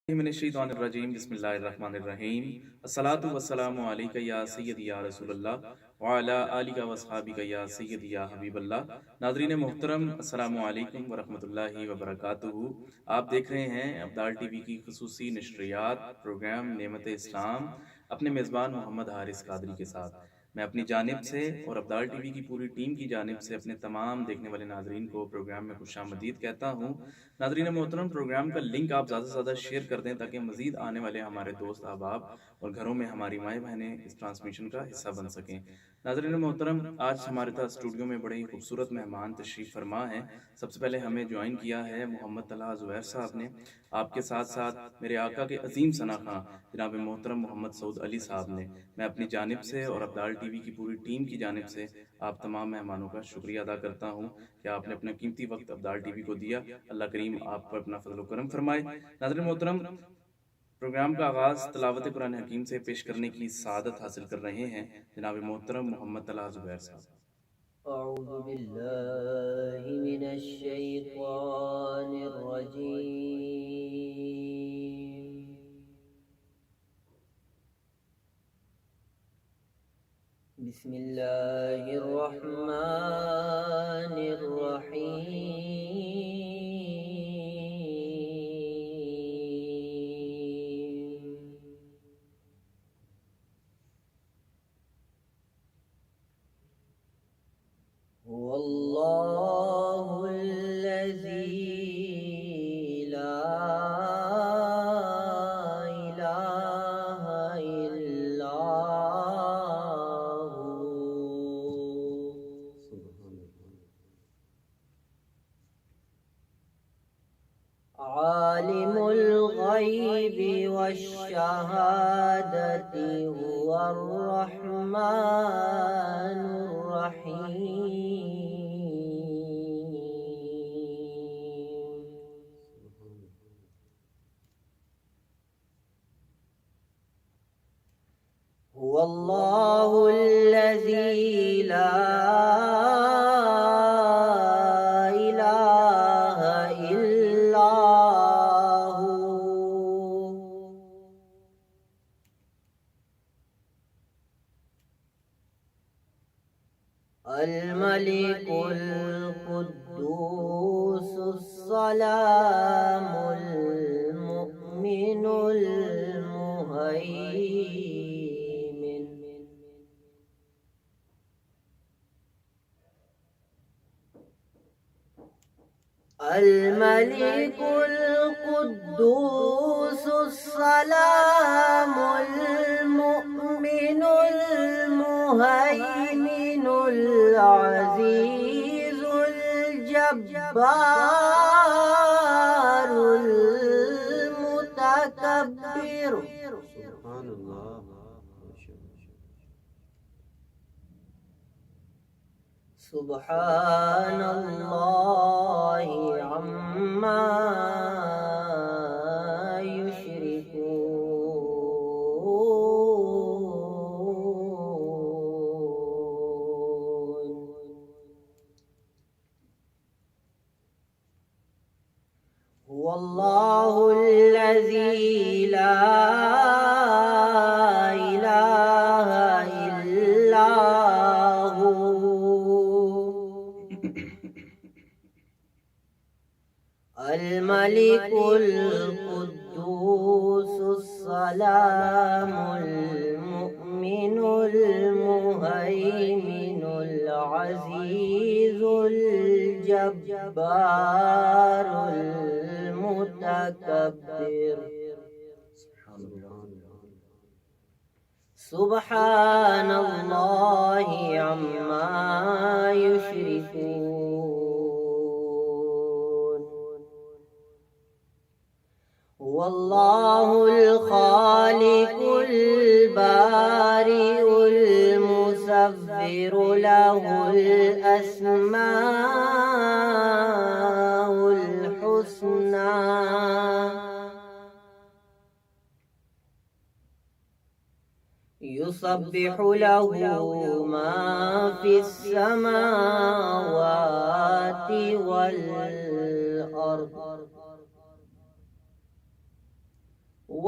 من الشیطان الرجیم بسم اللہ الرحمن الرحیم الصلاۃ والسلام علیک یا سیدی یا رسول اللہ وعلی آلک و اصحابک یا سیدی یا حبیب اللہ۔ ناظرین محترم، السلام علیکم ورحمۃ اللہ وبرکاتہ۔ آپ دیکھ رہے ہیں ابدال ٹی وی کی خصوصی نشریات پروگرام نعمت اسلام اپنے میزبان محمد حارث قادری کے ساتھ۔ میں اپنی جانب سے اور ابدال ٹی وی کی پوری ٹیم کی جانب سے اپنے تمام دیکھنے والے ناظرین کو پروگرام میں خوش آمدید کہتا ہوں۔ ناظرین محترم، پروگرام کا لنک آپ زیادہ سے زیادہ شیئر کر دیں تاکہ مزید آنے والے ہمارے دوست احباب اور گھروں میں ہماری مائیں بہنیں اس ٹرانسمیشن کا حصہ بن سکیں۔ ناظرین محترم، آج ہمارے ساتھ اسٹوڈیو میں بڑے ہی خوبصورت مہمان تشریف فرما ہیں۔ سب سے پہلے ہمیں جوائن کیا ہے محمد طلحہ زبیر صاحب نے، آپ کے ساتھ ساتھ میرے آقا کے عظیم ثنا خواں جناب محترم محمد سعود علی صاحب نے۔ میں اپنی جانب سے اور ابدال ٹی وی کی پوری ٹیم کی جانب سے آپ تمام مہمانوں کا شکریہ ادا کرتا ہوں کہ آپ نے اپنا قیمتی وقت ابدال ٹی وی کو دیا۔ اللہ کریم آپ پر اپنا فضل و کرم فرمائے۔ ناظرین محترم، پروگرام کا آغاز تلاوت قرآن حکیم سے پیش کرنے کی سعادت حاصل کر رہے ہیں جناب محترم محمد طلحہ زبیر صاحب۔ اعوذ باللہ من الشیطان الرجیم، بسم اللہ الرحمن الرحیم۔ واللہ الذی لا الہ الا ہو، عالم الغیب والشہادۃ هو الرحمن الرحیم۔ هو اللہ الذی لا الہ الا ہو، الملک القدوس السلام المؤمن المہیمن، الملك القدوس السلام المؤمن المهيمن العزيز الجبار المتكبر، سبحان اللہ، سبحان اللہ عما یشرکون۔ هو اللہ الذی لا الہ الا ہو، الملک القدوس السلام المؤمن المہیمن العزیز الجبار المتکبر، سبحان اللہ عما یشرکون۔ هو اللہ الخالق البارئ المصور له الاسماء الحسنى، يسبح له ما في السماوات والأرض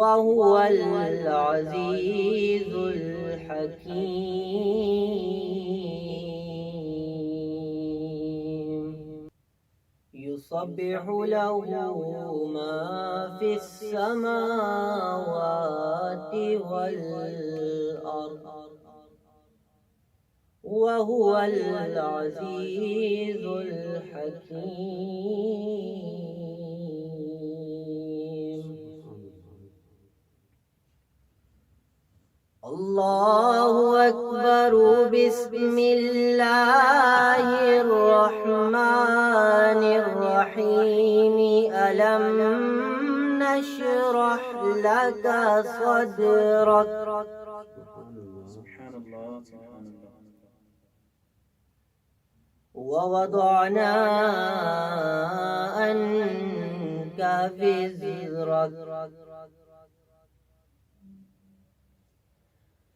وهو العزيز الحكيم يسبح له ما في السماوات والأرض وهو العزيز الحكيم الله أكبر بسم الله الرحمن الرحيم ألم نشرح لك صدرك سبحان الله سبحان الله ووضعنا عنك وزرك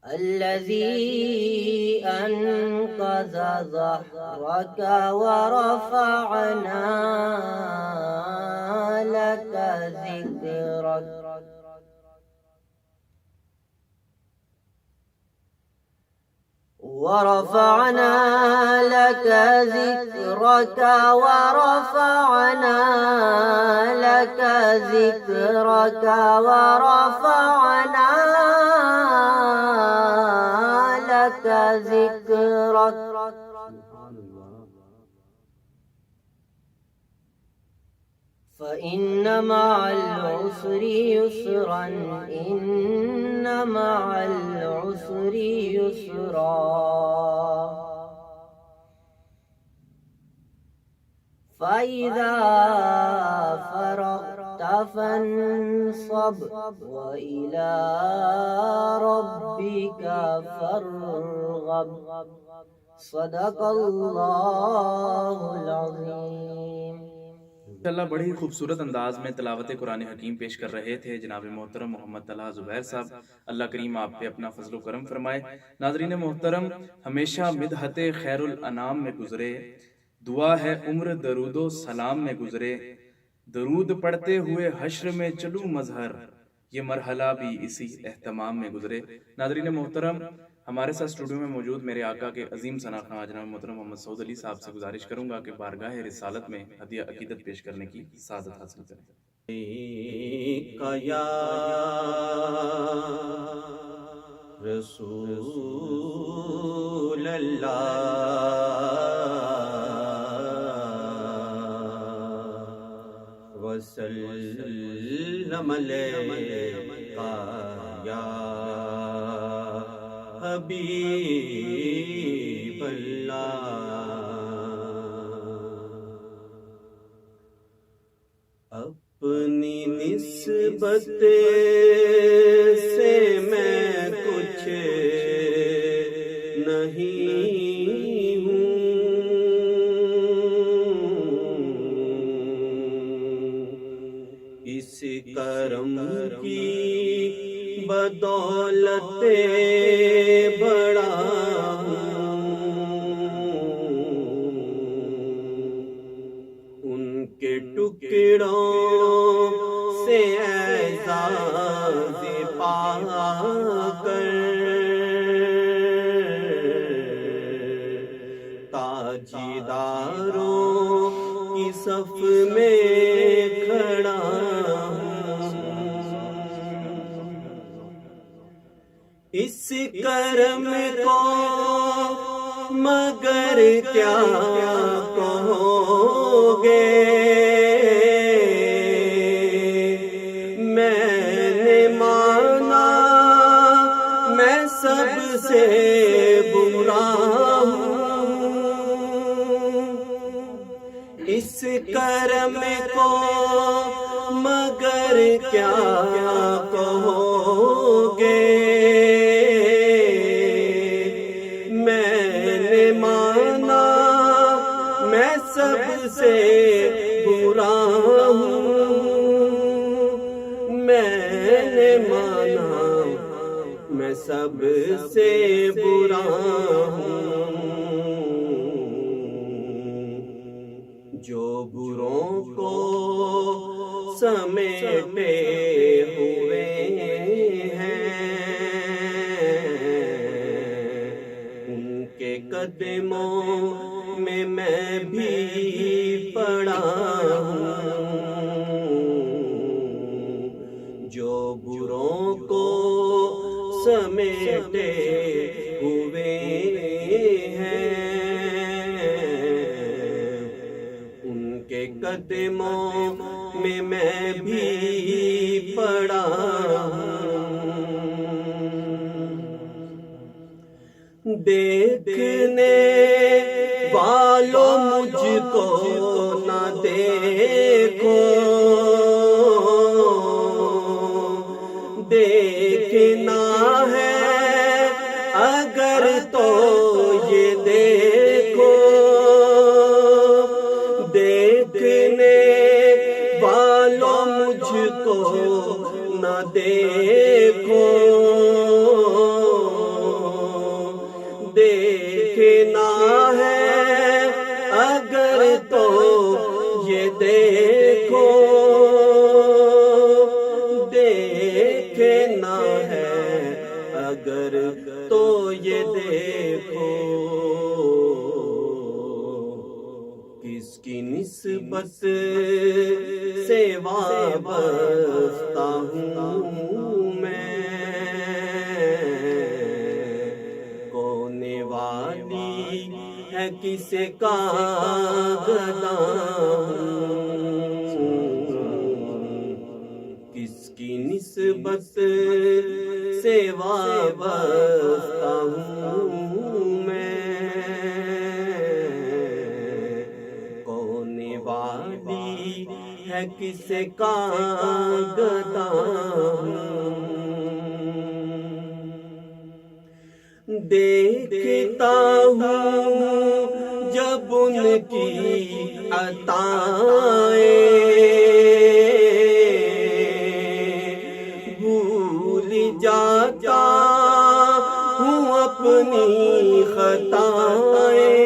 الذي أنقذ ظهرك ورفعنا لك ذكرك ورفعنا لك ذكرك ورفعنا لك ذكرك ورفعنا لك ذكرك فإن مع العسر يسرا إن مع العسر يسرا فإذا فرغت فانصب وإلى ربك فارغب صدق اللہ العظیم۔ اللہ بڑے ہی خوبصورت انداز میں تلاوت قرآن حکیم پیش کر رہے تھے جناب محترم محمد طلحہ زبیر صاحب، اللہ کریم آپ پہ اپنا فضل و کرم فرمائے۔ ناظرین محترم، ہمیشہ مدحت خیر الانام میں گزرے، دعا ہے عمر درود و سلام میں گزرے، درود پڑھتے ہوئے حشر میں چلوں مظہر، یہ مرحلہ بھی اسی اہتمام میں گزرے۔ ناظرین محترم، ہمارے ساتھ اسٹوڈیو میں موجود میرے آقا کے عظیم ثنا خواہاں جناب محترم محمد سعود علی صاحب سے گزارش کروں گا کہ بارگاہ رسالت میں ہدیہ عقیدت پیش کرنے کی سعادت حاصل کریں۔ یا رسول اللہ وسلم علیکہ یا حبیب اللہ، اپنی نسبت سے میں کچھ نہیں ہوں، اس کرم کی بدولت بڑا ہوں، ان کے ٹکڑوں سے اعزاز پا کر تاجداروں کی صف میں کھڑا اس کرم کو مگر کیا کہو گے، میں نے مانا میں سب سے برا ہوں، اس کرم کو مگر کیا کہو گے، سب سے برا ہوں، میں نے مانا میں سب سے برا ہوں، جو بروں کو سمیٹے ہوئے قدموں میں بھی پڑا ہوں، جو بروں کو سمیٹے ہوئے ہیں، ان کے قدموں میں بھی پڑا ہوں۔ دیکھنے والوں مجھ کو نہ دیکھو، دیکھنا ہے اگر تو یہ دیکھو، دیکھنے والوں مجھ کو نہ دیکھو، دیکھنا ہے اگر تو یہ دیکھو، دیکھنا ہے اگر تو یہ دیکھو، کس کی نسبت سے وابستہ ہوں میں، کونے والی ہے کس کا گدا ہوں، کس کی نسبت سے وابستہ ہوں میں، کونے والی ہے کس کا گدا ہوں، دیکھتا ہوں جب ان کی عطائیں، بھول جاتا ہوں اپنی خطائیں،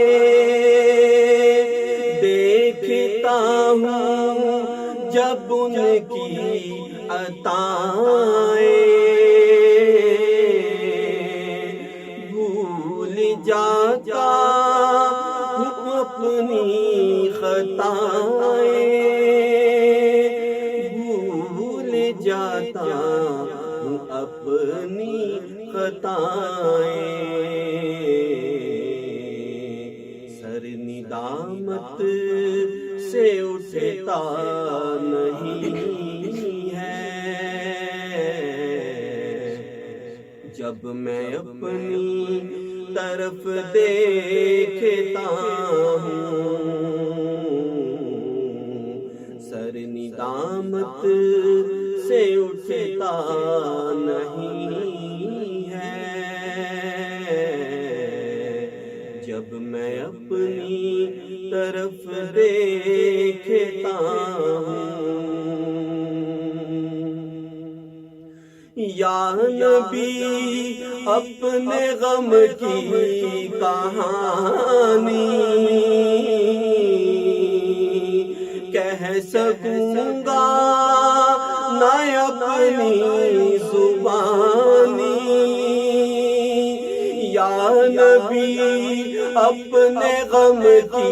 دیکھتا ہوں جب ان کی عطائیں، جاتا ہوں اپنی خطائیں، بھول جاتا ہوں اپنی خطائیں، سر ندامت سے اٹھتا نہیں ہے، جب میں اپنی طرف دیکھتا ہوں، سر ندامت سے اٹھتا نہیں ہے، جب میں اپنی طرف دیکھتا ہوں، یا نبی اپنے غم کی کہانی کہہ سکوں گا نہ اپنی زبانی، یا نبی اپنے غم کی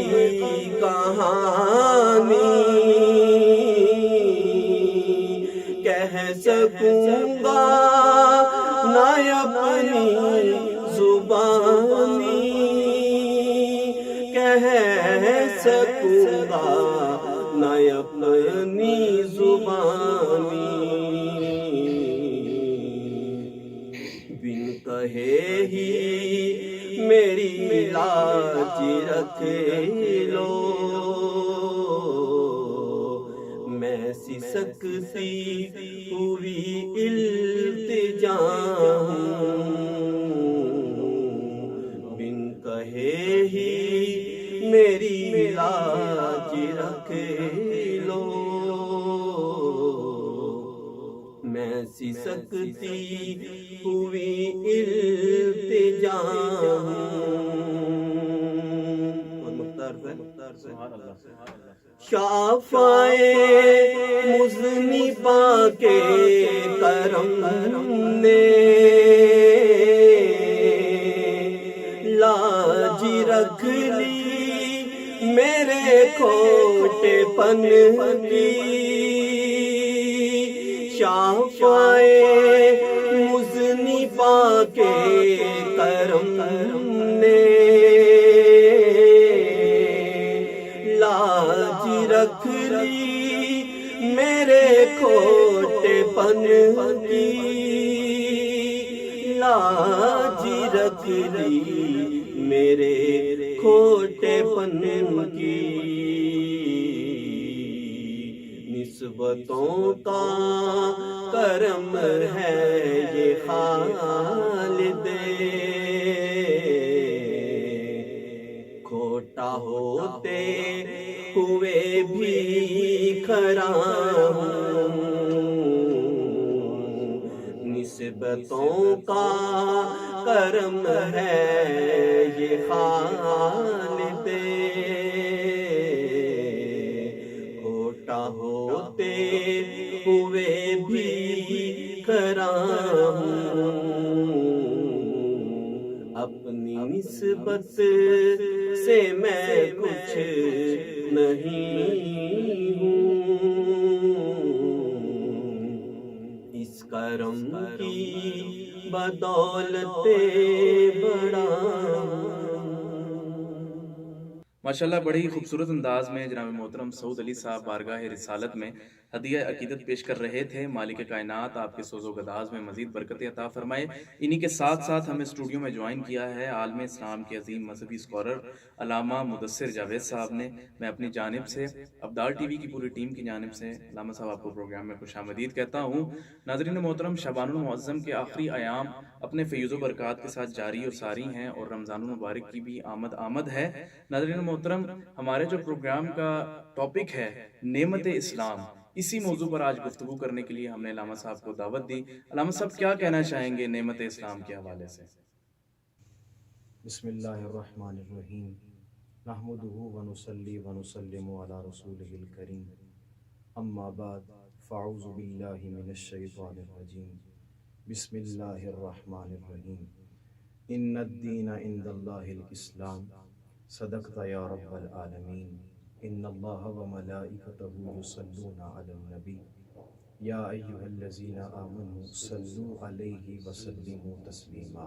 کہانی کہہ سکوں گا نہ اپنی زبانی، کہہ سکوں گا نہ اپنی زبانی، بن کہے ہی میری لاج رکھ لو، میں سکتی ہوئی التجا ہوں، بن کہے ہی میری لاج رکھ لو، میں سکتی ہوئی التجا ہوں، شافائے مذنبا کے کرم نے لاج رکھ لی میرے کھوٹے پن کی، شافائے مذنبا کے کرم نے لاج رکھ لی میرے کھوٹے پن کی، لاج رکھ لی میرے کھوٹے پن کی۔ نسبتوں کا کرم ہے یہ خالد، کھوٹا ہوتے ہوئے بھی کھڑا ہوں، نسبتوں کا کرم ہے یہ خالد، کھوٹا ہوتے ہوئے بھی کھڑا ہوں، اپنی نسبت سے میں کچھ نہیں ہوں، اس کرم کی بدولت بڑا ہوں۔ ماشاءاللہ بڑی ہی خوبصورت انداز میں جناب محترم سعود علی صاحب بارگاہ رسالت میں ہدیہ عقیدت پیش کر رہے تھے۔ مالک کائنات آپ کے سوز و گداز میں مزید برکت عطا فرمائے۔ انہی کے ساتھ ساتھ ہمیں اسٹوڈیو میں جوائن کیا ہے عالم اسلام کے عظیم مذہبی اسکالر علامہ مدثر جاوید صاحب نے۔ میں اپنی جانب سے ابدال ٹی وی کی پوری ٹیم کی جانب سے علامہ صاحب آپ کو پروگرام میں خوش آمدید کہتا ہوں۔ ناظرین محترم، شعبان المعظم کے آخری ایام اپنے فیض و برکات کے ساتھ جاری اور ساری ہیں اور رمضان المبارک کی بھی آمد ہے۔ ناظرین محترم، ہمارے جو پروگرام کا ٹاپک ہے نعمت اسلام، اسی موضوع پر آج گفتگو کرنے کے لیے ہم نے علامہ صاحب کو دعوت دی۔ علامہ صاحب کیا کہنا چاہیں گے نعمت اسلام کے حوالے سے؟ بسم اللہ الرحمن الرحیم، نحمدہ ونصلی ونسلم علی رسولہ الکریم، اما بعد فاعوذ باللہ من الشیطان الرجیم، بسم اللہ الرحمن الرحیم، ان الدین عند اللہ الاسلام، صدقت یا رب العالمین، ان اللہ وملائکتہ یصلون علی النبی، یا ایہا الذین آمنوا صلوا علیہ وسلموا تسلیما،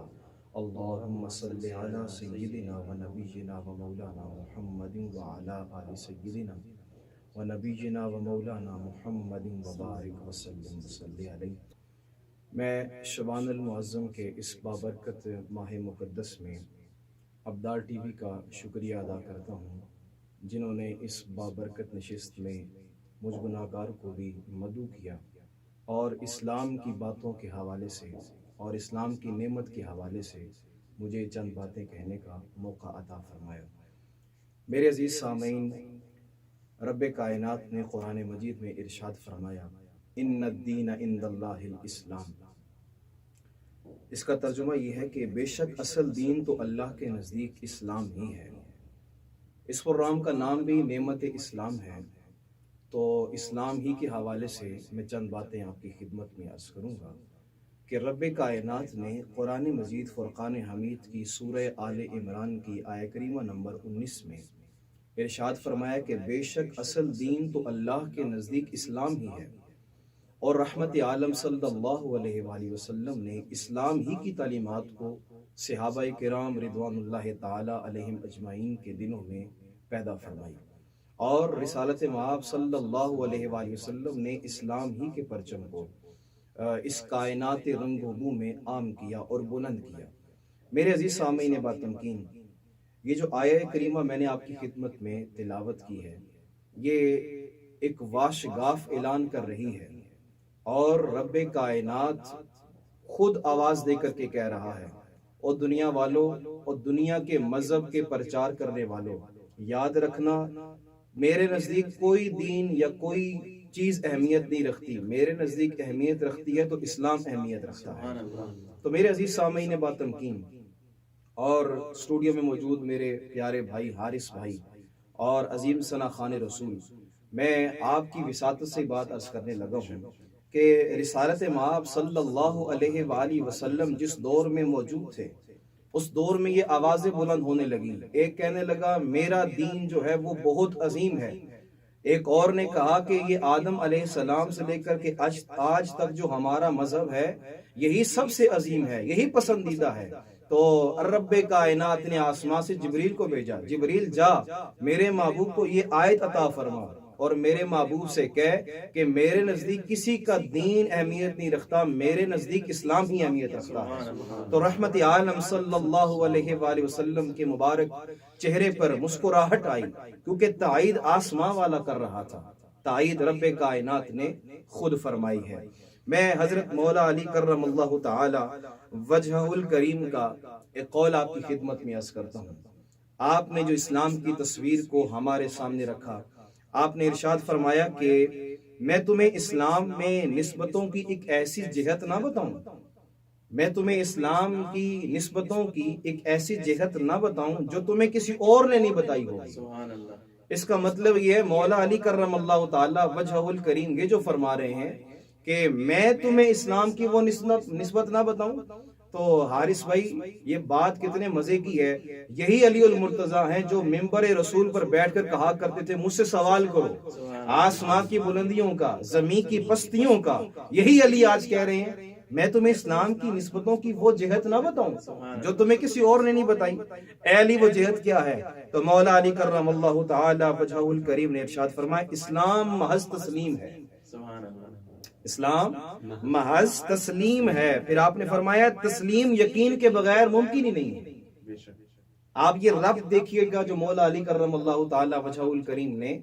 اللہم صلی علی سیدنا و نبینا و مولانا محمد وعلی آل سیدنا و نبینا و مولانا محمد وبارک وسلم وصلی علیہ۔ میں شعبان المعظم کے اس بابرکت ماہ مقدس میں ابدال ٹی وی کا شکریہ ادا کرتا ہوں، جنہوں نے اس بابرکت نشست میں مجھ گناہگار کو بھی مدعو کیا اور اسلام کی باتوں کے حوالے سے اور اسلام کی نعمت کے حوالے سے مجھے چند باتیں کہنے کا موقع عطا فرمایا۔ میرے عزیز سامعین، رب کائنات نے قرآن مجید میں ارشاد فرمایا، ان الدین عند اللہ الاسلام۔ اس کا ترجمہ یہ ہے کہ بے شک اصل دین تو اللہ کے نزدیک اسلام ہی ہے۔ اس پروگرام کا نام بھی نعمت اسلام ہے، تو اسلام ہی کے حوالے سے میں چند باتیں آپ کی خدمت میں عرض کروں گا کہ رب کائنات نے قرآن مجید فرقان حمید کی سورہ آل عمران کی آیہ کریمہ نمبر 19 میں ارشاد فرمایا کہ بے شک اصل دین تو اللہ کے نزدیک اسلام ہی ہے، اور رحمت عالم صلی اللہ علیہ وآلہ وسلم نے اسلام ہی کی تعلیمات کو صحابہ کرام رضوان اللہ تعالی علیہم اجمعین کے دنوں میں پیدا فرمائی، اور رسالت مآب صلی اللہ علیہ وآلہ وسلم نے اسلام ہی کے پرچم کو اس کائنات رنگ و بو میں عام کیا اور بلند کیا۔ میرے عزیز سامعین باتمکین، یہ جو آیہ کریمہ میں نے آپ کی خدمت میں تلاوت کی ہے، یہ ایک واشگاف اعلان کر رہی ہے، اور رب کائنات خود آواز دے کر کے کہہ رہا ہے، اور دنیا والوں اور دنیا کے مذہب کے پرچار کرنے والوں، یاد رکھنا میرے نزدیک کوئی دین یا کوئی چیز اہمیت نہیں رکھتی، میرے نزدیک اہمیت رکھتی ہے تو اسلام اہمیت رکھتا ہے۔ تو میرے عزیز سامعین باتمکین، اور اسٹوڈیو میں موجود میرے پیارے بھائی حارث بھائی اور عظیم ثنا خان رسول، میں آپ کی وساطت سے بات عرض کرنے لگا ہوں کہ رسالت مآب صلی اللہ علیہ وآلہ وسلم جس دور میں موجود تھے، اس دور میں یہ آوازیں بلند ہونے لگی. ایک کہنے لگا میرا دین جو ہے وہ بہت عظیم ہے. ایک اور نے کہا کہ یہ آدم علیہ السلام سے لے کر کے آج تک جو ہمارا مذہب ہے یہی سب سے عظیم ہے, یہی پسندیدہ ہے. تو رب کائنات نے آسمان سے جبریل کو بھیجا, جبریل جا میرے محبوب کو یہ آیت عطا فرما اور میرے محبوب سے کہہ کہ میرے نزدیک کسی کا دین اہمیت نہیں رکھتا, میرے نزدیک اسلام ہی اہمیت رکھتا ہے. تو رحمت عالم صلی اللہ علیہ وآلہ وسلم کے مبارک چہرے پر مسکراہٹ آئی, کیونکہ تائید آسمان والا کر رہا تھا, تائید رب کائنات نے خود فرمائی ہے. میں حضرت مولا علی کرم اللہ تعالی وجہہ الکریم کا ایک قول آپ کی خدمت میں عرض کرتا ہوں. آپ نے جو اسلام کی تصویر کو ہمارے سامنے رکھا, آپ نے ارشاد فرمایا کہ میں تمہیں اسلام میں نسبتوں کی ایک ایسی جہت نہ بتاؤں, میں تمہیں اسلام کی نسبتوں کی ایک ایسی جہت نہ بتاؤں جو تمہیں کسی اور نے نہیں بتائی ہوگی. اس کا مطلب یہ ہے مولا علی کرم اللہ تعالی وجہہ الکریم یہ جو فرما رہے ہیں کہ میں تمہیں اسلام کی وہ نسبت نہ بتاؤں. تو حارث بھائی یہ بات کتنے مزے کی ہے, یہی علی المرتضیٰ ہیں جو ممبر رسول پر بیٹھ کر کہا کرتے تھے مجھ سے سوال کرو آسمان کی بلندیوں کا, زمین کی پستیوں کا. یہی علی آج کہہ رہے ہیں میں تمہیں اسلام کی نسبتوں کی وہ جہت نہ بتاؤں جو تمہیں کسی اور نے نہیں بتائی. اے علی وہ جہت کیا ہے؟ تو مولا علی کرم اللہ تعالی وجہہ الکریم نے ارشاد فرمایا اسلام محض تسلیم ہے, اسلام محض تسلیم ہے. پھر آپ نے فرمایا تسلیم یقین کے بغیر ممکن ہی نہیں ہے. آپ یہ ربط دیکھیے گا جو مولا علی کرم اللہ تعالی وجہہ الکریم نے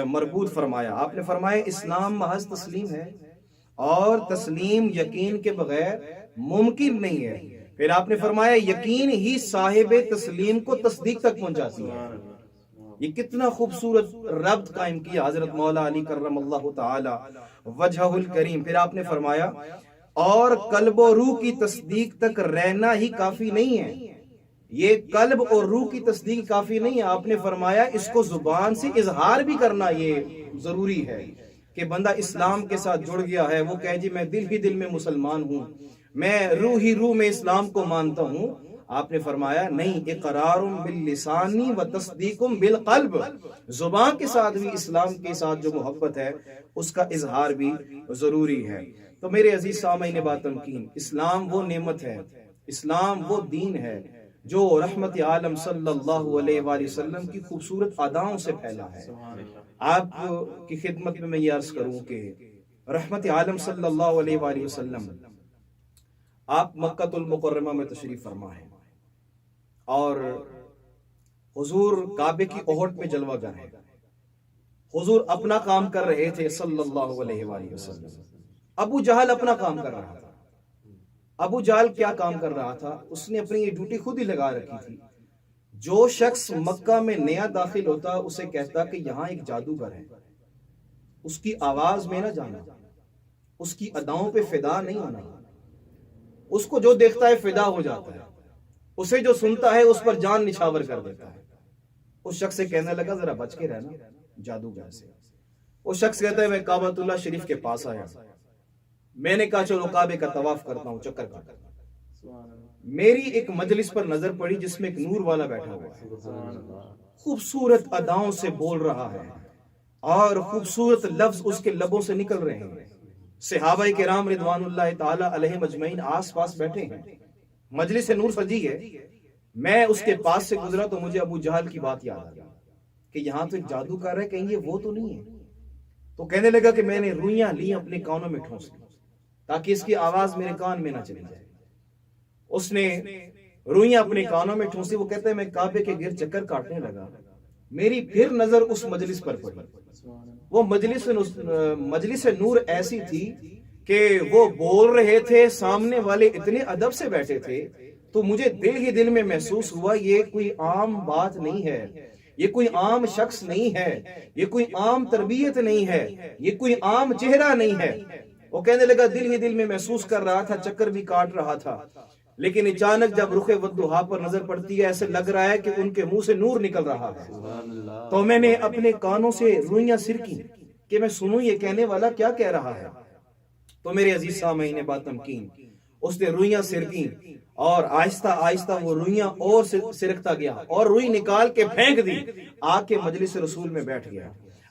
مربوط فرمایا. آپ نے فرمایا اسلام محض تسلیم ہے اور تسلیم یقین کے بغیر ممکن نہیں ہے. پھر آپ نے فرمایا یقین ہی صاحب تسلیم کو تصدیق تک پہنچاتی ہے. یہ کتنا خوبصورت ربط قائم کیا حضرت مولا علی کرم اللہ تعالی وجہہ الکریم. پھر آپ نے فرمایا اور قلب و روح کی تصدیق تک رہنا ہی کافی نہیں ہے, یہ قلب اور روح کی تصدیق کافی نہیں ہے. آپ نے فرمایا اس کو زبان سے اظہار بھی کرنا یہ ضروری ہے کہ بندہ اسلام کے ساتھ جڑ گیا ہے, وہ کہے جی میں دل ہی دل میں مسلمان ہوں, میں روح ہی روح میں اسلام کو مانتا ہوں. آپ نے فرمایا نہیں, اقرار باللسان و تصدیق بالقلب, زبان کے ساتھ بھی اسلام کے ساتھ جو محبت ہے اس کا اظہار بھی ضروری ہے. تو میرے عزیز سامعین با تمکین, اسلام وہ نعمت ہے, اسلام وہ دین ہے جو رحمت عالم صلی اللہ علیہ وآلہ وسلم کی خوبصورت اداؤں سے پھیلا ہے. آپ کی خدمت میں یہ عرض کروں کہ رحمت عالم صلی اللہ علیہ وآلہ وسلم آپ مکہ المکرمہ میں تشریف فرما ہے اور حضور کعبے کی اوہٹ میں جلوہ گر ہے. حضور اپنا کام کر رہے تھے صلی اللہ علیہ وآلہ وسلم. ابو جہل اپنا کام کر رہا تھا. ابو جہل کیا کام کر رہا تھا؟ اس نے اپنی یہ ڈیوٹی خود ہی لگا رکھی تھی. جو شخص مکہ میں نیا داخل ہوتا اسے کہتا کہ یہاں ایک جادوگر ہے, اس کی آواز میں نہ جانا, اس کی اداؤں پہ فدا نہیں ہونا, اس کو جو دیکھتا ہے فدا ہو جاتا ہے, اسے جو سنتا ہے اس پر جان نچھاور کر دیتا ہے. اس شخص سے کہنے لگا ذرا بچ کے رہنا جادوگر سے. اس شخص کہتا ہے میں کعبۃ اللہ شریف کے پاس آیا, میں نے کہا چلو کعبے کا طواف کرتا ہوں, چکر کاٹتا ہوں. میری ایک مجلس پر نظر پڑی جس میں ایک نور والا بیٹھا ہوا ہے, خوبصورت اداؤں سے بول رہا ہے اور خوبصورت لفظ اس کے لبوں سے نکل رہے ہیں. صحابہ کرام رضوان اللہ تعالی علیہم اجمعین آس پاس بیٹھے ہیں, مجلس نور سجی ہے. میں اس کے پاس سے گزرا تو مجھے ابو جہل کی بات یاد آ گئی کہ یہاں تو ایک جادو کر رہا ہے, کہیں یہ وہ تو نہیں ہے. تو کہنے لگا کہ میں نے روئیاں لی اپنے کانوں میں ٹھونس لی تاکہ اس کی آواز میرے کان میں نہ چلی جائے. اس نے روئیاں اپنے کانوں میں ٹھونسی. وہ کہتا ہے میں کعبے کے گرد چکر کاٹنے لگا, میری پھر نظر اس مجلس پر پڑی. وہ مجلس نور ایسی تھی کہ وہ بول رہے تھے, سامنے والے اتنے ادب سے بیٹھے تھے, تو مجھے دل ہی دل میں محسوس ہوا یہ کوئی عام بات نہیں ہے, یہ کوئی عام شخص نہیں ہے, یہ کوئی عام تربیت نہیں ہے, یہ کوئی عام چہرہ نہیں ہے. وہ کہنے لگا دل ہی دل میں محسوس کر رہا تھا, چکر بھی کاٹ رہا تھا, لیکن اچانک جب رخ والضحیٰ پر نظر پڑتی ہے ایسے لگ رہا ہے کہ ان کے منہ سے نور نکل رہا ہے. تو میں نے اپنے کانوں سے روئیاں سرکی کہ میں سنوں یہ کہنے والا کیا کہہ رہا ہے. تو میرے عزیز سامعین با تمکین, اس نے روئیاں سرکی اور آہستہ آہستہ وہ روئیاں اور سرکتا گیا اور روئی نکال کے پھینک دی، آ کے مجلس رسول میں بیٹھ گیا،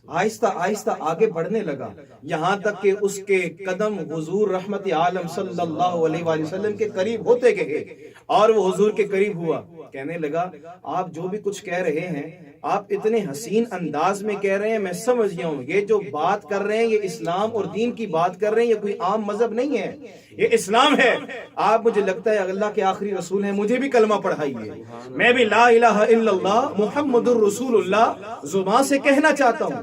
آہستہ آہستہ آگے بڑھنے لگا، یہاں تک کہ اس کے قدم حضور رحمت عالم صلی اللہ علیہ وآلہ وسلم کے قریب ہوتے گئے، اور وہ حضور کے قریب ہوا، کہنے لگا آپ جو بھی کچھ کہہ رہے ہیں آپ اتنے حسین انداز میں کہہ رہے ہیں، میں سمجھ گیا ہوں یہ جو بات کر رہے ہیں یہ اسلام اور دین کی بات کر رہے ہیں، یہ کوئی عام مذہب نہیں ہے، یہ اسلام ہے، آپ مجھے لگتا ہے اللہ کے آخری رسول ہیں، مجھے بھی کلمہ پڑھائیے، میں بھی لا الہ الا اللہ محمد الرسول اللہ زبان سے کہنا چاہتا ہوں۔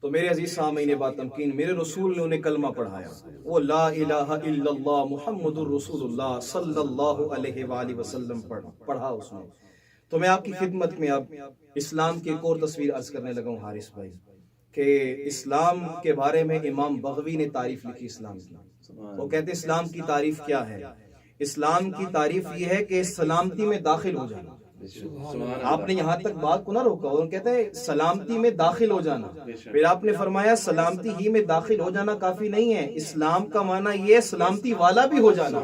تو میرے عزیز سامعین با تمکین، میرے رسول نے انہیں کلمہ پڑھایا، وہ لا الہ الا اللہ محمد الرسول اللہ صلی اللہ علیہ وآلہ وسلم پڑھا اس نے۔ تو میں آپ کی خدمت میں اب اسلام کی ایک اور تصویر عرض کرنے لگا ہوں حارث بھائی، کہ اسلام کے بارے میں امام بغوی نے تعریف لکھی اسلام کی، وہ کہتے ہیں اسلام کی تعریف کیا ہے؟ اسلام کی تعریف یہ ہے کہ سلامتی میں داخل ہو جانا۔ آپ نے یہاں تک بات کو نہ روکا، اور کہتے ہیں سلامتی میں داخل ہو جانا، پھر آپ نے فرمایا سلامتی ہی میں داخل ہو جانا کافی نہیں ہے، اسلام کا معنی یہ سلامتی والا بھی ہو جانا۔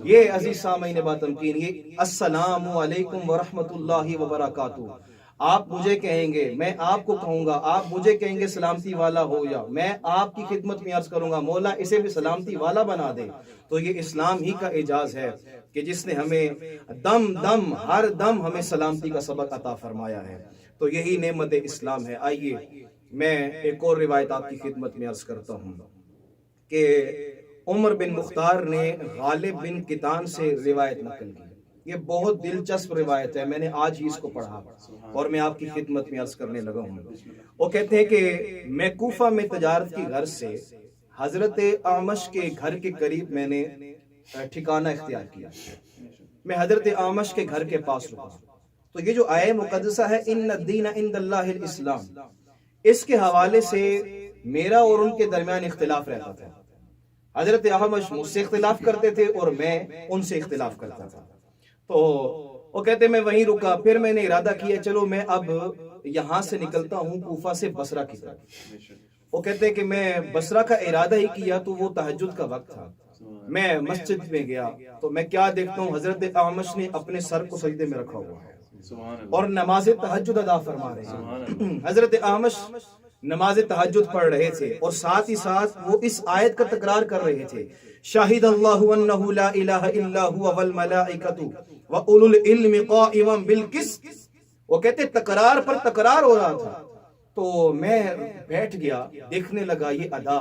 یہ عزیز سامعین با تمکین، یہ السلام علیکم ورحمۃ اللہ وبرکاتہ، آپ مجھے کہیں گے، میں آپ کو کہوں گا، آپ مجھے کہیں گے سلامتی والا ہو جا، میں آپ کی خدمت میں عرض کروں گا مولا اسے بھی سلامتی والا بنا دے۔ تو یہ اسلام ہی کا اعجاز ہے کہ جس نے ہمیں دم ہر دم ہمیں سلامتی کا سبق عطا فرمایا ہے، تو یہی نعمت اسلام ہے۔ آئیے میں ایک اور روایت آپ کی خدمت میں عرض کرتا ہوں کہ عمر بن مختار نے غالب بن کتان سے روایت نقل کی، یہ بہت دلچسپ روایت ہے، میں نے آج ہی اس کو پڑھا اور میں آپ کی خدمت میں عرض کرنے لگا ہوں۔ وہ کہتے ہیں کہ میں کوفہ میں تجارت کی غرض سے حضرت اعمش کے گھر کے قریب میں نے ٹھکانہ اختیار کیا، میں حضرت اعمش کے گھر کے پاس رکا۔ تو یہ جو آیہ مقدسہ ہے ان الدین عند اللہ الاسلام، اس کے حوالے سے میرا اور ان کے درمیان اختلاف رہتا تھا، حضرت اعمش مجھ سے اختلاف کرتے تھے اور میں ان سے اختلاف کرتا تھا۔ تو وہ کہتے میں وہیں رکا، پھر میں نے ارادہ کیا چلو میں اب یہاں سے نکلتا ہوں کوفہ سے بصرہ کی طرف۔ وہ کہتے ہیں کہ میں بصرہ کا ارادہ ہی کیا تو وہ تہجد کا وقت تھا، میں مسجد میں گیا تو میں کیا دیکھتا ہوں حضرت اعمش نے اپنے سر کو سجدے میں رکھا ہوا ہے اور نماز تہجد ادا فرما رہے ہیں۔ حضرت اعمش نماز تہجد پڑھ رہے تھے اور ساتھ ہی ساتھ وہ اس آیت کا تکرار کر رہے تھے، شاہد اللہ انہ لا الہ الا هو والملائکۃ واولو العلم قائما بالقسط۔ وہ کہتے تکرار پر تکرار ہو رہا تھا، تو میں بیٹھ گیا دیکھنے لگا یہ ادا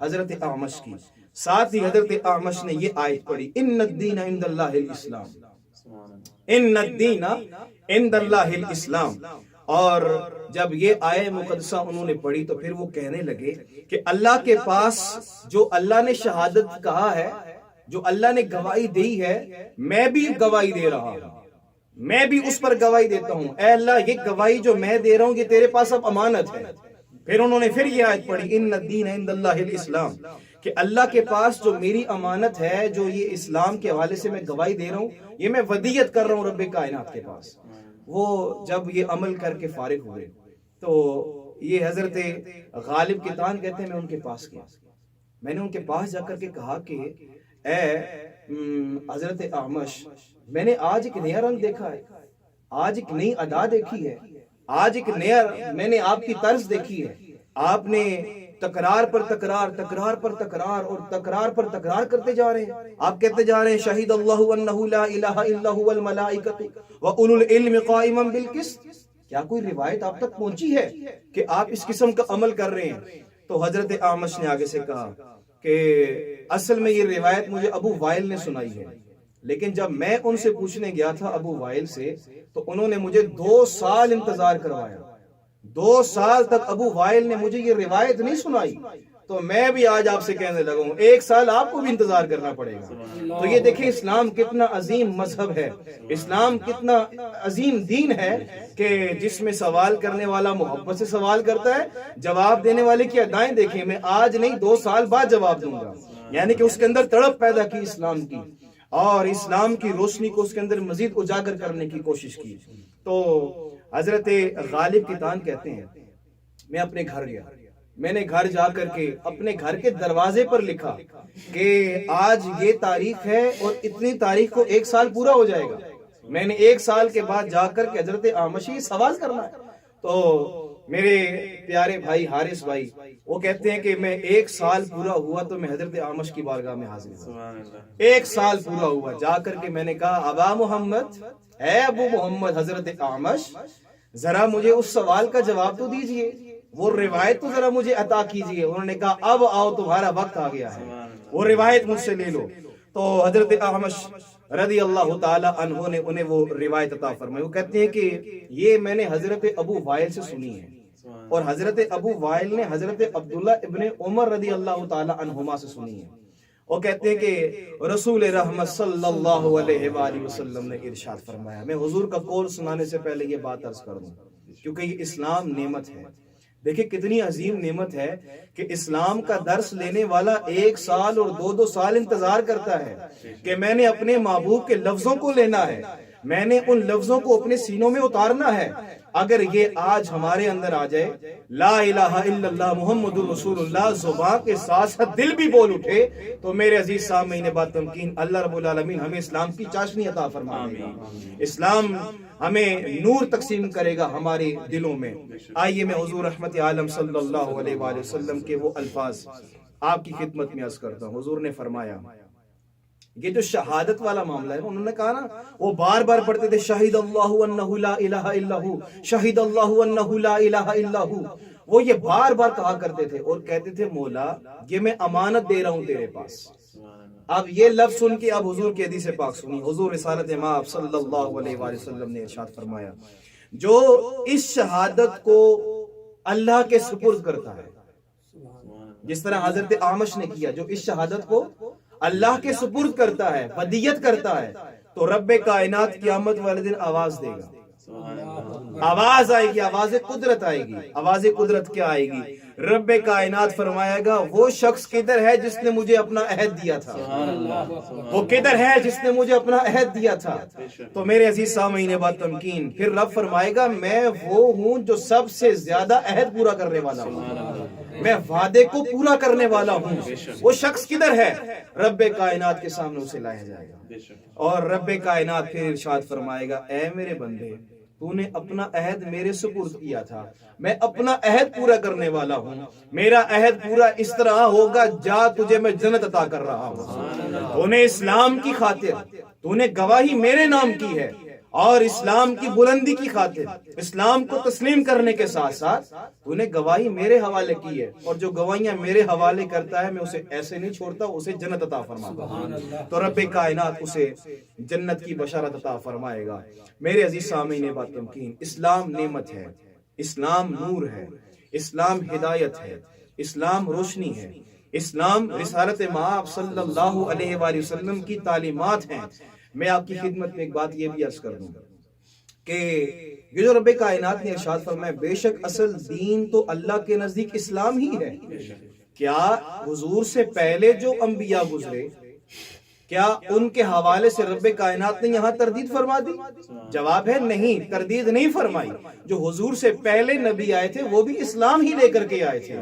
حضرت اعمش کی، ساتھ ہی حضرت اعمش نے یہ آیت پڑھی ان الدین عند اللہ الاسلام، ان الدین عند اللہ الاسلام۔ اور جب یہ آیہ مقدسہ انہوں نے پڑھی تو پھر وہ کہنے لگے کہ اللہ کے پاس جو اللہ نے شہادت کہا ہے، جو اللہ نے گواہی دی ہے، میں بھی گواہی دے رہا ہوں، میں بھی اس پر گواہی دیتا ہوں، اے اللہ یہ گواہی جو میں دے رہا ہوں یہ تیرے پاس اب امانت ہے۔ پھر انہوں نے پھر یہ آیت پڑھی ان الدین عند اللہ الاسلام، کہ اللہ کے پاس جو میری امانت ہے، جو یہ اسلام کے حوالے سے میں گواہی دے رہا ہوں، یہ میں ودیعت کر رہا ہوں رب کائنات کے پاس۔ وہ جب یہ عمل کر کے فارغ ہوئے تو یہ حضرت غالب کتان کہتے ہیں میں ان کے پاس گیا، میں نے ان کے پاس جا کر کے کہا کہ اے حضرت اعمش، میں نے آج ایک نیا رنگ دیکھا ہے، آج ایک نئی ادا دیکھی ہے، آج ایک نیا میں نے آپ کی طرز دیکھی ہے، آپ نے تکرار پر تکرار، تکرار پر تکرار اور تکرار پر تکرار کرتے جا رہے ہیں، آپ کہتے جا رہے ہیں شہید اللہ انہ لا الہ الا هو والملائکۃ واولو العلم قائما بالقسط۔ کیا کوئی روایت آپ تک پہنچی ہے کہ آپ اس قسم کا عمل کر رہے ہیں؟ تو حضرت اعمش نے آگے سے کہا کہ اصل میں یہ روایت مجھے ابو وائل نے سنائی ہے، لیکن جب میں ان سے پوچھنے گیا تھا ابو وائل سے تو انہوں نے مجھے 2 سال انتظار کروایا، 2 سال تک ابو وائل نے مجھے یہ روایت نہیں سنائی، تو میں بھی آج آپ سے کہنے لگا ہوں 1 سال آپ کو بھی انتظار کرنا پڑے گا۔ تو یہ دیکھیں اسلام کتنا عظیم مذہب ہے، اسلام کتنا عظیم دین ہے کہ جس میں سوال کرنے والا محبت سے سوال کرتا ہے، جواب دینے والے کی ادائیں دیکھیں، میں آج نہیں 2 سال بعد جواب دوں گا، یعنی کہ اس کے اندر تڑپ پیدا کی اسلام کی اور اسلام کی روشنی کو اس کے اندر مزید اجاگر کرنے کی کوشش کی۔ تو حضرت غالب کتان کہتے ہیں میں اپنے گھر گیا، میں نے گھر جا کر کے اپنے گھر کے دروازے پر لکھا کہ آج یہ تاریخ ہے اور اتنی تاریخ کو 1 سال پورا ہو جائے گا. میں نے 1 سال کے بعد جا کر کے حضرت اعمشی سوال کرنا ہے. تو میرے پیارے بھائی حارث بھائی وہ کہتے ہیں کہ میں 1 سال پورا ہوا تو میں حضرت اعمش کی بارگاہ میں حاضر ہوا. 1 سال پورا ہوا. جا کر کے میں نے کہا ابا محمد، اے ابو محمد حضرت اعمش، ذرا مجھے اس سوال کا جواب تو دیجئے، وہ روایت تو ذرا مجھے عطا کیجئے. انہوں نے کہا اب آؤ، تمہارا وقت آ گیا ہے، وہ روایت مجھ سے لے لو. تو حضرت اعمش رضی اللہ تعالی عنہ نے انہیں وہ روایت عطا فرمائی. وہ کہتے ہیں کہ یہ میں نے حضرت ابو وائل سے سنی ہے، اور حضرت ابو وائل نے حضرت عبداللہ ابن عمر رضی اللہ تعالی عنہما سے سنی ہے. وہ کہتے ہیں کہ رسول رحمت صلی اللہ علیہ وآلہ وسلم نے ارشاد فرمایا. میں حضور کا قول سنانے سے پہلے یہ بات عرض کر دوں کیونکہ یہ اسلام نعمت ہے. دیکھیں کتنی عظیم نعمت ہے کہ اسلام کا درس لینے والا 1 سال اور 2 سال انتظار کرتا ہے کہ میں نے اپنے محبوب کے لفظوں کو لینا ہے، میں نے ان لفظوں کو اپنے سینوں میں اتارنا ہے. اگر یہ آج ہمارے اندر آ جائے لا الہ الا اللہ محمد رسول اللہ زبان کے ساتھ ساتھ دل بھی بول اٹھے تو میرے عزیز سامعین بات تمکین اللہ رب العالمین ہمیں اسلام کی چاشنی عطا فرمائے گا. اسلام ہمیں نور تقسیم کرے گا ہمارے دلوں میں. آئیے میں حضور رحمت عالم صلی اللہ علیہ وآلہ وسلم کے وہ الفاظ آپ کی خدمت میں عرض کرتا ہوں. حضور نے فرمایا، یہ جو شہادت والا معاملہ ہے انہوں نے کہا نا، وہ بار بار پڑھتے تھے شہید اللہ انہ لا الہ الا ہو، شہید اللہ انہ لا الہ الا ہو. وہ یہ بار بار کہا کرتے تھے اور کہتے تھے مولا یہ میں امانت دے رہا ہوں تیرے پاس. اب یہ لفظ سن کے اب حضور کی حدیث پاک سنی. حضور رسالت مآب صلی اللہ علیہ وآلہ وسلم نے ارشاد فرمایا، جو اس شہادت کو اللہ کے سپرد کرتا ہے، جس طرح حضرت اعمش نے کیا، جو اس شہادت کو اللہ کے سپرد کرتا ہے، ودیت کرتا ہے، تو رب کائنات قیامت والے دن آواز دے گا. آواز آئے گی، آواز قدرت آئے گی. آواز قدرت کیا آئے گی؟ رب کائنات فرمائے گا وہ شخص کدھر ہے جس نے مجھے اپنا عہد دیا تھا، وہ کدھر ہے جس نے مجھے اپنا عہد دیا تھا. تو میرے عزیز سامعین بات تمکین، پھر رب فرمائے گا میں وہ ہوں جو سب سے زیادہ عہد پورا کرنے والا ہوں، میں وعدے کو پورا کرنے والا ہوں. وہ شخص کدھر ہے؟ رب کائنات کے سامنے اسے لایا جائے گا اور رب کائنات پھر ارشاد فرمائے گا اے میرے بندے، تو نے اپنا عہد میرے سپرد کیا تھا، میں اپنا عہد پورا کرنے والا ہوں. میرا عہد پورا اس طرح ہوگا جا تجھے میں جنت عطا کر رہا ہوں. تو نے اسلام کی خاطر تو نے گواہی میرے نام کی ہے اور اسلام کی بلندی کی خاطر اسلام کو تسلیم کرنے کے ساتھ ساتھ تو نے گواہی میرے حوالے کی ہے، اور جو گواہیاں میرے حوالے کرتا ہے میں اسے ایسے نہیں چھوڑتا، اسے جنت عطا فرماتا ہوں. تو رب کائنات اسے جنت کی بشارت عطا فرمائے گا. میرے عزیز سامعین بات تمکین، اسلام نعمت ہے، اسلام نور ہے، اسلام ہدایت ہے، اسلام روشنی ہے، اسلام رسالت مآب صلی اللہ علیہ وآلہ وسلم کی تعلیمات ہیں. میں آپ کی خدمت میں ایک بات یہ بھی عرض کر دوں کہ یہ جو رب کائنات نے ارشاد فرمایا بے شک اصل دین تو اللہ کے نزدیک اسلام ہی ہے. کیا حضور سے پہلے جو انبیاء گزرے کیا ان کے حوالے سے رب کائنات نے یہاں تردید فرما دی؟ جواب ہے نہیں، تردید نہیں فرمائی. جو حضور سے پہلے نبی آئے تھے وہ بھی اسلام ہی لے کر کے آئے تھے،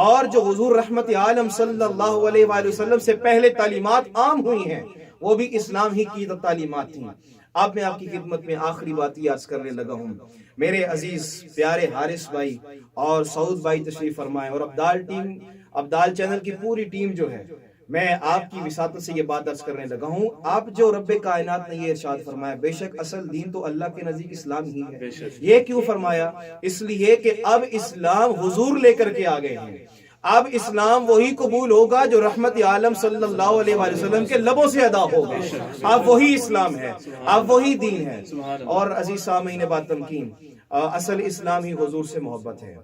اور جو حضور رحمت عالم صلی اللہ علیہ وآلہ وسلم سے پہلے تعلیمات عام ہوئی ہیں وہ بھی اسلام ہی کی تعلیمات تھیں. اب میں آپ کی خدمت میں آخری بات یہ عرض کرنے لگا ہوں. میرے عزیز پیارے حارث بھائی اور سعود بھائی تشریف فرمائیں، اور ابدال چینل کی پوری ٹیم جو ہے، میں آپ کی وساطت سے یہ بات عرض کرنے لگا ہوں. آپ جو رب کائنات نے یہ ارشاد فرمایا بے شک اصل دین تو اللہ کے نزدیک اسلام ہی ہے، یہ کیوں فرمایا؟ اس لیے کہ اب اسلام حضور لے کر کے آ گئے ہیں. اب اسلام وہی قبول ہوگا جو رحمت عالم صلی اللہ علیہ وآلہ وسلم کے لبوں سے ادا ہوگا. اب وہی اسلام ہے، اب وہی دین ہے. اور عزیز سامعین بات تمکین، اصل اسلام ہی حضور سے محبت ہے،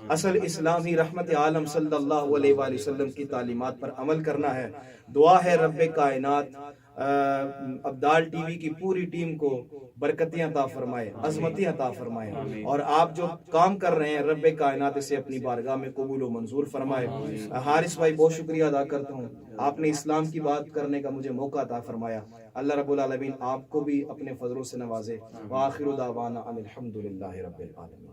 اصل اسلام ہی رحمت عالم صلی اللہ علیہ وآلہ وسلم کی تعلیمات پر عمل کرنا ہے. دعا ہے رب کائنات ابدال ٹی وی کی پوری ٹیم کو برکتیں عطا فرمائے، عظمتیں عطا فرمائے، اور آپ جو کام کر رہے ہیں رب کائنات اسے اپنی بارگاہ میں قبول و منظور فرمائے. حارث بھائی بہت شکریہ ادا کرتا ہوں، آپ نے اسلام کی بات کرنے کا مجھے موقع عطا فرمایا. اللہ رب العالمین آپ کو بھی اپنے فضلوں سے نوازے. وآخر دعوانا ان الحمدللہ رب العالمین.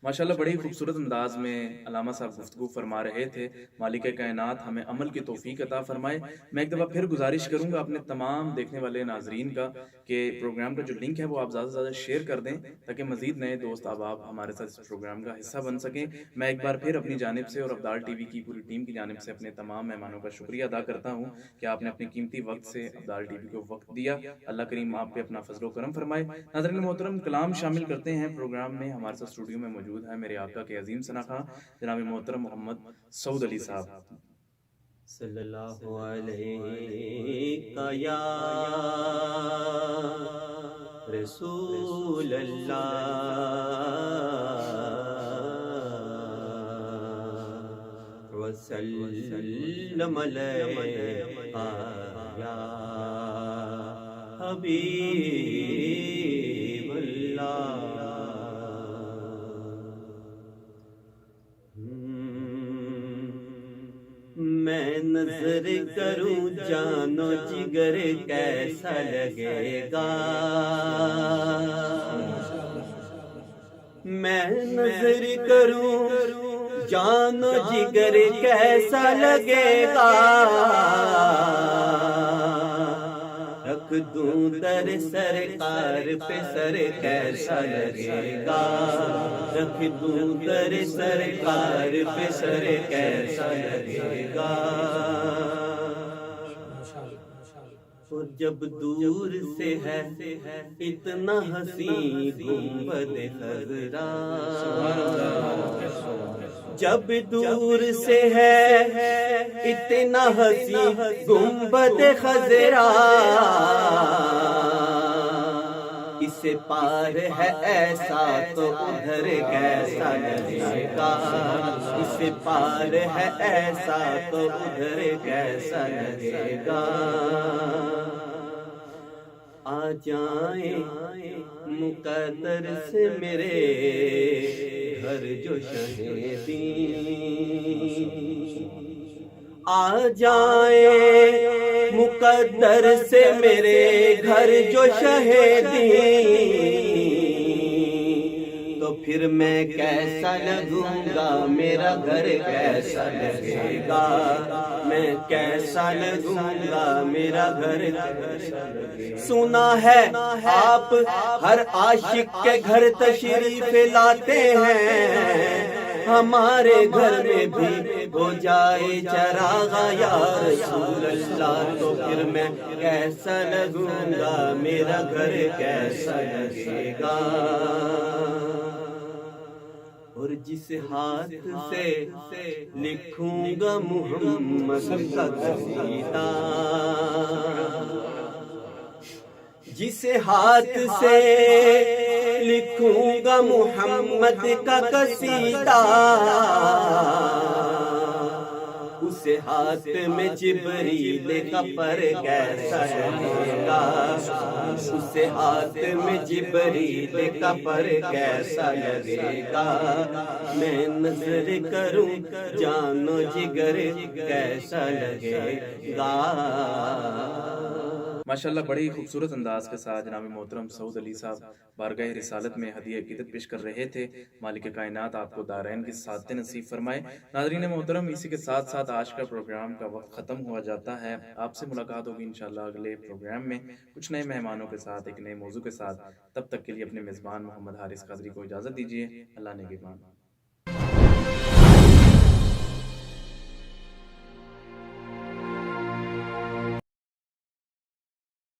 ماشاءاللہ بڑی خوبصورت انداز میں علامہ صاحب گفتگو فرما رہے تھے. مالک کائنات ہمیں عمل کی توفیق عطا فرمائے. میں ایک دفعہ پھر گزارش کروں گا اپنے تمام دیکھنے والے ناظرین کا کہ پروگرام کا جو لنک ہے وہ آپ زیادہ سے زیادہ شیئر کر دیں تاکہ مزید نئے دوست احباب ہمارے ساتھ اس پروگرام کا حصہ بن سکیں. میں ایک بار پھر اپنی جانب سے اور ابدال ٹی وی کی پوری ٹیم کی جانب سے اپنے تمام مہمانوں کا شکریہ ادا کرتا ہوں کہ آپ نے اپنے قیمتی وقت سے ابدال ٹی وی کو وقت دیا. اللہ کریم آپ پہ اپنا فضل و کرم فرمائے. ناظرین محترم کلام شامل کرتے ہیں پروگرام میں. ہمارے ساتھ اسٹوڈیو میں موجود ہے میرے آقا کے عظیم ثناخواں جناب محترم محمد سعود علی صاحب. صلی اللہ علیہ یا رسول اللہ وسلم علیہ یا حبیب اللہ. میں نظر کروں جانو جگر کیسا لگے گا. میں نظر کروں جانو جگر کیسا لگے گا. رکھ دوں در سرکار پہ سر کیسا لگے گا. رکھ دوں در سرکار پہ سر کیسا لگے گا. اور جب دور سے ہے اتنا حسین گنبد خضرا. جب دور سے ہے اتنا حسین گنبد خضرا. اس سے پار ہے ایسا تو ادھر کیسا لگے گا. اس سے پار ہے ایسا تو ادھر کیسا لگے گا. آ جائیں مقدر سے میرے گھر جو شہیدین. آ جائیں مقدر سے میرے گھر جو شہیدین. تو پھر میں کیسا لگوں گا میرا گھر کیسا لگے گا. میں کیسا لگوں گا میرا گھر کیسا لگے گا. سنا ہے آپ ہر عاشق کے گھر تشریف لاتے ہیں. ہمارے گھر میں بھی ہو جائے چراغ یا رسول اللہ. تو پھر میں کیسا لگوں گا میرا گھر کیسا لگے گا. اور جس ہاتھ سے لکھوں گا محمد کا قصیدہ. جس ہاتھ سے لکھوں گا محمد کا قصیدہ. اس ہاتھ میں جبریل کا پر کیسا لگے گا. اس ہاتھ میں جبریل کا پر کیسا لگے گا. میں نظر کروں جانو جگر کیسا لگے گا. ماشاءاللہ بڑی خوبصورت انداز کے ساتھ جناب محترم سعود علی صاحب بارگاہ رسالت میں ہدیہ عقیدت پیش کر رہے تھے. مالک کائنات آپ کو دارین کی سعادتیں نصیب فرمائے. ناظرین محترم اسی کے ساتھ ساتھ آج کا پروگرام کا وقت ختم ہوا جاتا ہے. آپ سے ملاقات ہوگی انشاءاللہ اگلے پروگرام میں کچھ نئے مہمانوں کے ساتھ ایک نئے موضوع کے ساتھ. تب تک کے لیے اپنے میزبان محمد حارث قادری کو اجازت دیجیے. اللہ نگہبان.